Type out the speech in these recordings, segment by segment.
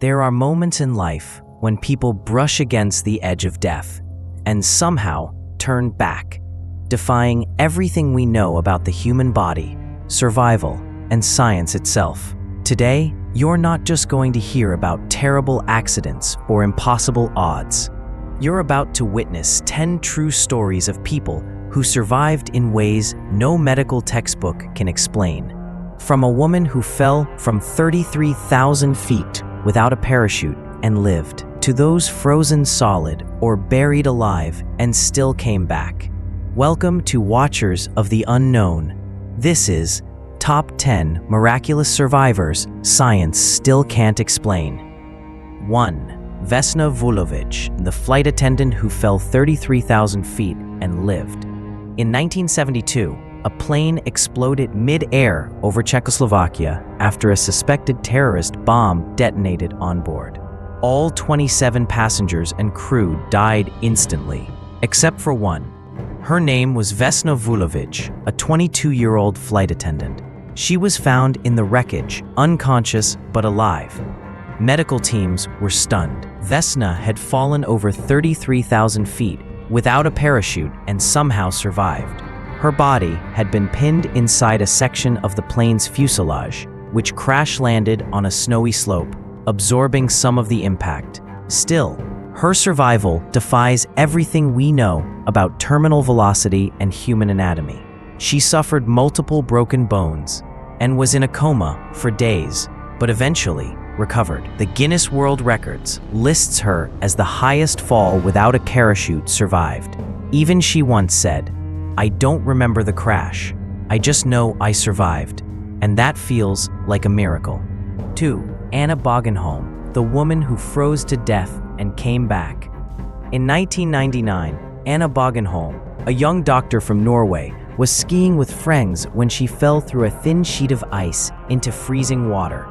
There are moments in life when people brush against the edge of death and somehow turn back, defying everything we know about the human body, survival, and science itself. Today, you're not just going to hear about terrible accidents or impossible odds. You're about to witness 10 true stories of people who survived in ways no medical textbook can explain. From a woman who fell from 33,000 feet without a parachute and lived, to those frozen solid or buried alive and still came back. Welcome to Watchers of the Unknown. This is Top 10 Miraculous Survivors Science Still Can't Explain. 1. Vesna Vulovic, the flight attendant who fell 33,000 feet and lived. In 1972, a plane exploded mid-air over Czechoslovakia after a suspected terrorist bomb detonated on board. All 27 passengers and crew died instantly, except for one. Her name was Vesna Vulovic, a 22-year-old flight attendant. She was found in the wreckage, unconscious but alive. Medical teams were stunned. Vesna had fallen over 33,000 feet without a parachute and somehow survived. Her body had been pinned inside a section of the plane's fuselage, which crash-landed on a snowy slope, absorbing some of the impact. Still, her survival defies everything we know about terminal velocity and human anatomy. She suffered multiple broken bones and was in a coma for days, but eventually recovered. The Guinness World Records lists her as the highest fall without a parachute survived. Even she once said, "I don't remember the crash. I just know I survived, and that feels like a miracle." 2. Anna Bogenholm, the woman who froze to death and came back. In 1999, Anna Bogenholm, a young doctor from Norway, was skiing with friends when she fell through a thin sheet of ice into freezing water.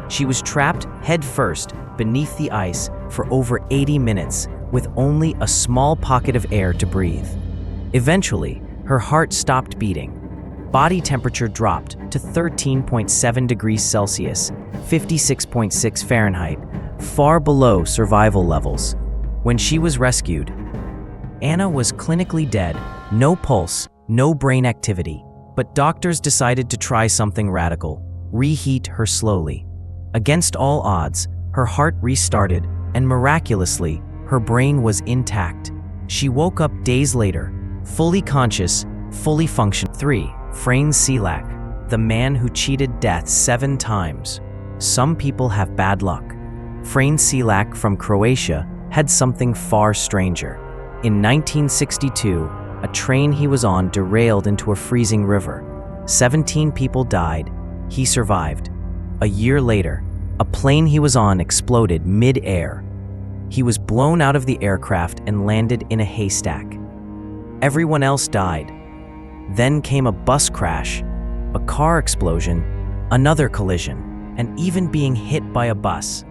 She was trapped headfirst beneath the ice for over 80 minutes with only a small pocket of air to breathe. Eventually, her heart stopped beating. Body temperature dropped to 13.7 degrees Celsius, 56.6 Fahrenheit, far below survival levels. When she was rescued, Anna was clinically dead, no pulse, no brain activity, but doctors decided to try something radical: reheat her slowly. Against all odds, her heart restarted, and miraculously, her brain was intact. She woke up days later, fully conscious, fully functional. 3. Frane Selak, the man who cheated death 7 times. Some people have bad luck. Frane Selak from Croatia had something far stranger. In 1962, a train he was on derailed into a freezing river. 17 people died. He survived. A year later, a plane he was on exploded mid-air. He was blown out of the aircraft and landed in a haystack. Everyone else died. Then came a bus crash, a car explosion, another collision, and even being hit by a bus.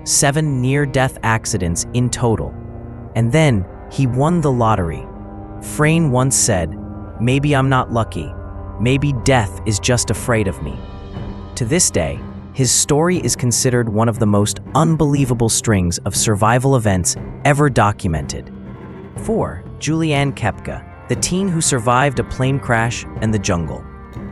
7 near-death accidents in total. And then he won the lottery. Frane once said, "Maybe I'm not lucky. Maybe death is just afraid of me." To this day, his story is considered one of the most unbelievable strings of survival events ever documented. 4. Julianne Kepka, the teen who survived a plane crash and the jungle.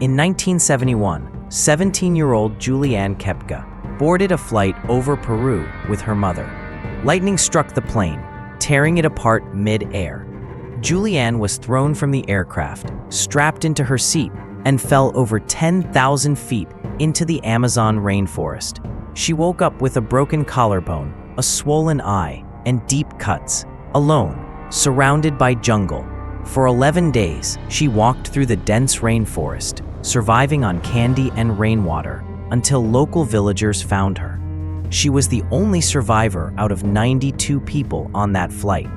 In 1971, 17-year-old Julianne Kepka boarded a flight over Peru with her mother. Lightning struck the plane, tearing it apart mid-air. Julianne was thrown from the aircraft, strapped into her seat, and fell over 10,000 feet into the Amazon rainforest. She woke up with a broken collarbone, a swollen eye, and deep cuts, alone, surrounded by jungle. For 11 days, she walked through the dense rainforest, surviving on candy and rainwater, until local villagers found her. She was the only survivor out of 92 people on that flight.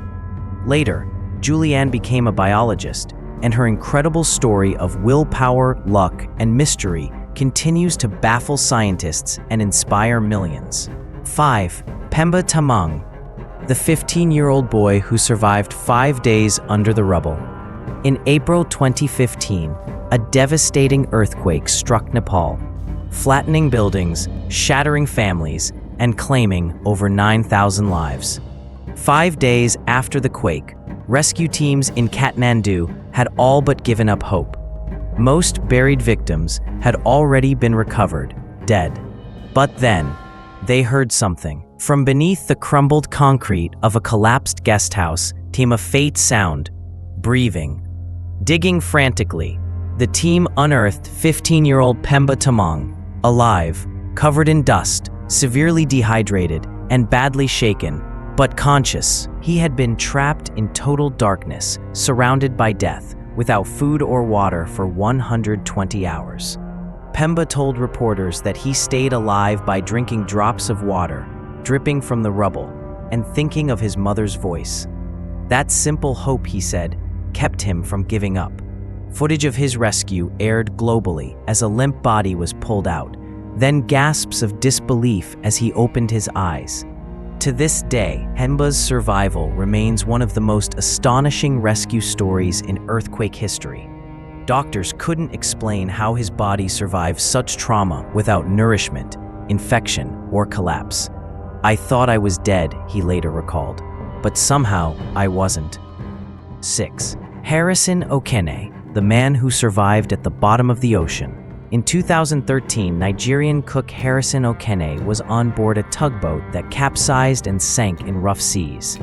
Later, Julianne became a biologist, and her incredible story of willpower, luck, and mystery continues to baffle scientists and inspire millions. 5. Pemba Tamang, the 15-year-old boy who survived 5 days under the rubble. In April 2015, a devastating earthquake struck Nepal, flattening buildings, shattering families, and claiming over 9,000 lives. 5 days after the quake, rescue teams in Kathmandu had all but given up hope. Most buried victims had already been recovered, dead. But then, they heard something. From beneath the crumbled concrete of a collapsed guest house came a faint sound, breathing. Digging frantically, the team unearthed 15-year-old Pemba Tamang, alive, covered in dust, severely dehydrated, and badly shaken, but conscious. He had been trapped in total darkness, surrounded by death, without food or water for 120 hours. Pemba told reporters that he stayed alive by drinking drops of water, dripping from the rubble, and thinking of his mother's voice. That simple hope, he said, kept him from giving up. Footage of his rescue aired globally as a limp body was pulled out, then gasps of disbelief as he opened his eyes. To this day, Pemba's survival remains one of the most astonishing rescue stories in earthquake history. Doctors couldn't explain how his body survived such trauma without nourishment, infection, or collapse. "I thought I was dead," he later recalled, "but somehow I wasn't." 6. Harrison Okene, the man who survived at the bottom of the ocean. In 2013, Nigerian cook Harrison Okene was on board a tugboat that capsized and sank in rough seas.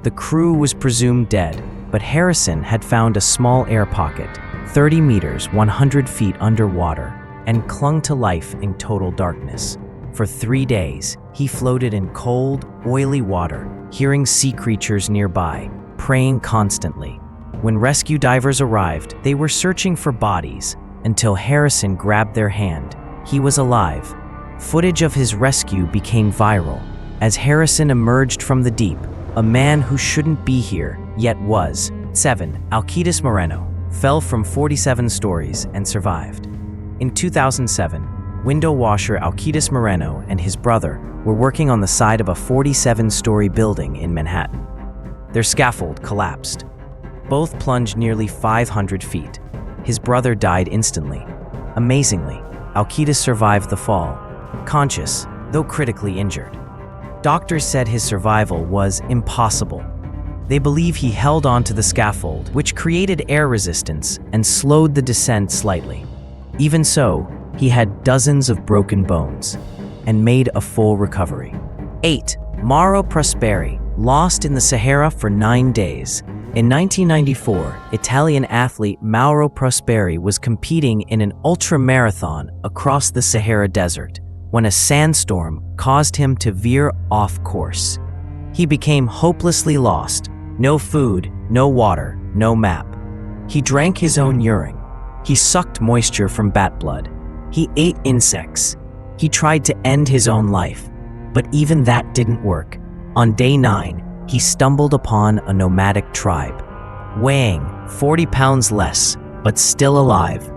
The crew was presumed dead, but Harrison had found a small air pocket, 30 meters, 100 feet underwater, and clung to life in total darkness. For 3 days, he floated in cold, oily water, hearing sea creatures nearby, praying constantly. When rescue divers arrived, they were searching for bodies until Harrison grabbed their hand. He was alive. Footage of his rescue became viral. As Harrison emerged from the deep, a man who shouldn't be here, yet was. 7. Alcides Moreno fell from 47 stories and survived. In 2007, window washer Alcides Moreno and his brother were working on the side of a 47-story building in Manhattan. Their scaffold collapsed. Both plunged nearly 500 feet. His brother died instantly. Amazingly, Alcides survived the fall, conscious, though critically injured. Doctors said his survival was impossible. They believe he held onto the scaffold, which created air resistance and slowed the descent slightly. Even so, he had dozens of broken bones and made a full recovery. 8. Mauro Prosperi, lost in the Sahara for 9 days. In 1994, Italian athlete Mauro Prosperi was competing in an ultramarathon across the Sahara Desert when a sandstorm caused him to veer off course. He became hopelessly lost. No food, no water, no map. He drank his own urine. He sucked moisture from bat blood. He ate insects. He tried to end his own life, but even that didn't work. On day 9, he stumbled upon a nomadic tribe, weighing 40 pounds less, but still alive.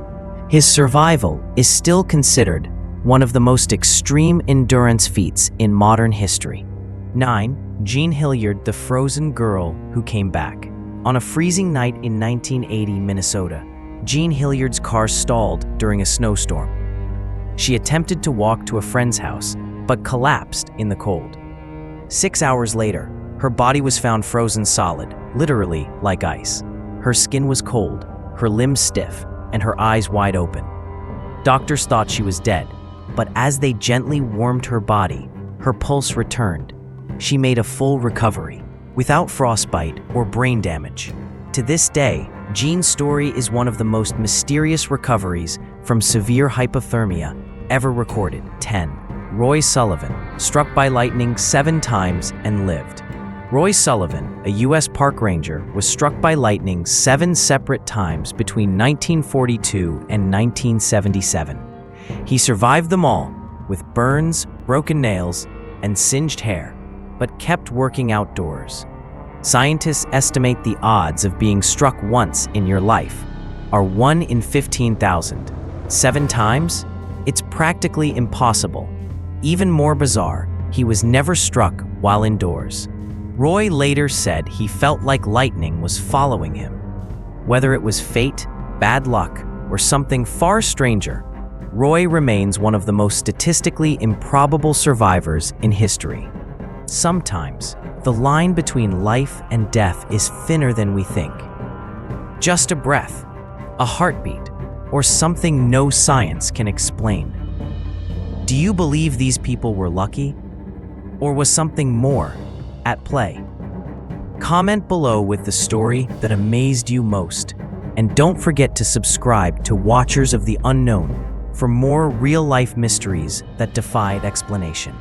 His survival is still considered one of the most extreme endurance feats in modern history. 9. Jean Hilliard, the frozen girl who came back. On a freezing night in 1980 Minnesota, Jean Hilliard's car stalled during a snowstorm. She attempted to walk to a friend's house, but collapsed in the cold. 6 hours later, her body was found frozen solid, literally like ice. Her skin was cold, her limbs stiff, and her eyes wide open. Doctors thought she was dead, but as they gently warmed her body, her pulse returned. She made a full recovery, without frostbite or brain damage. To this day, Jean's story is one of the most mysterious recoveries from severe hypothermia ever recorded. 10. Roy Sullivan, struck by lightning 7 times and lived. Roy Sullivan, a U.S. park ranger, was struck by lightning 7 separate times between 1942 and 1977. He survived them all, with burns, broken nails, and singed hair, but kept working outdoors. Scientists estimate the odds of being struck once in your life are 1 in 15,000. 7 times? It's practically impossible. Even more bizarre, he was never struck while indoors. Roy later said he felt like lightning was following him. Whether it was fate, bad luck, or something far stranger, Roy remains one of the most statistically improbable survivors in history. Sometimes, the line between life and death is thinner than we think. Just a breath, a heartbeat, or something no science can explain. Do you believe these people were lucky? Or was something more at play? Comment below with the story that amazed you most. And don't forget to subscribe to Watchers of the Unknown for more real-life mysteries that defied explanation.